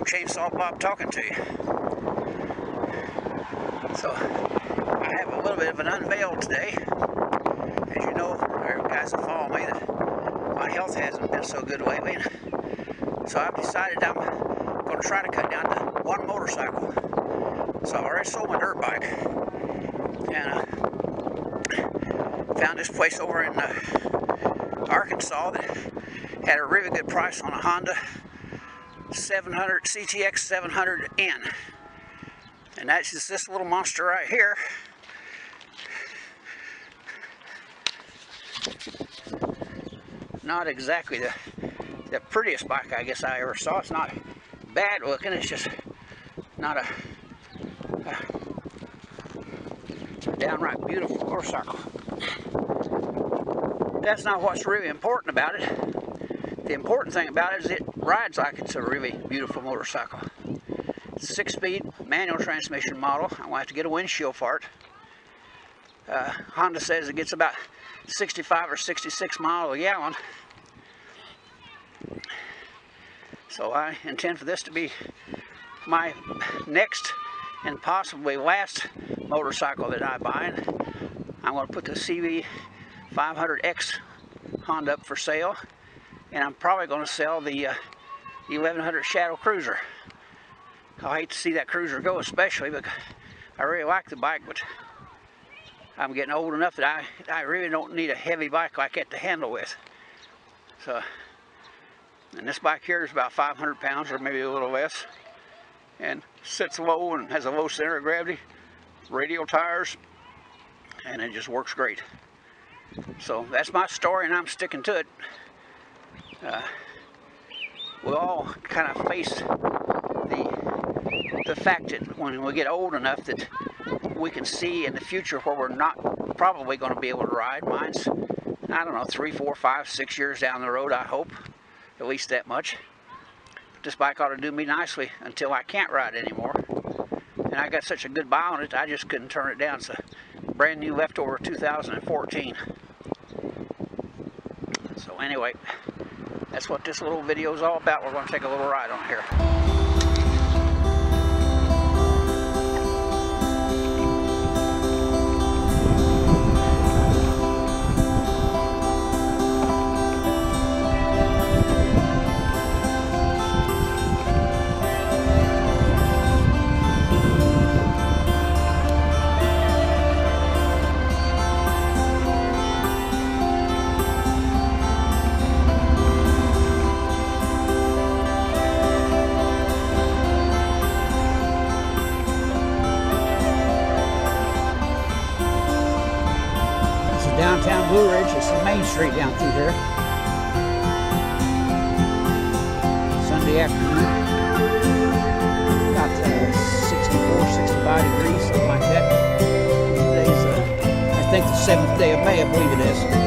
old Chainsaw Bob talking to you. So, I have a little bit of an unveil today. As you know, or guys that follow me, that my health hasn't been so good lately. So I've decided I'm going to try to cut down to one motorcycle. So I've already sold my dirt bike. And found this place over in Arkansas that had a really good price on a Honda 700 CTX 700N, and that's just this little monster right here. Not exactly the prettiest bike I guess I ever saw. It's not bad looking, it's just not a downright beautiful motorcycle. That's not what's really important about it. The important thing about it is it rides like it's a really beautiful motorcycle. It's a 6-speed manual transmission model. I'm going to have to get a windshield for it. Honda says it gets about 65 or 66 miles a gallon. So I intend for this to be my next and possibly last motorcycle that I buy. And I'm going to put the CV500X Honda up for sale, and I'm probably going to sell the 1100 Shadow Cruiser. I hate to see that Cruiser go, especially because I really like the bike, but I'm getting old enough that I really don't need a heavy bike like that to handle with. So, and this bike here is about 500 pounds or maybe a little less, and sits low and has a low center of gravity, radial tires, and it just works great. So that's my story, and I'm sticking to it. We'll all kind of face the fact that when we get old enough that we can see in the future where we're not probably going to be able to ride. Mine's, I don't know, 3, 4, 5, 6 years down the road, I hope. At least that much. This bike ought to do me nicely until I can't ride anymore. And I got such a good buy on it, I just couldn't turn it down. It's a brand new leftover 2014. So anyway, that's what this little video is all about. We're going to take a little ride on here. Downtown Blue Ridge. It's the main street down through here. Sunday afternoon. About 64, 65 degrees, something like that. Today's, I think, the 7th day of May, I believe it is.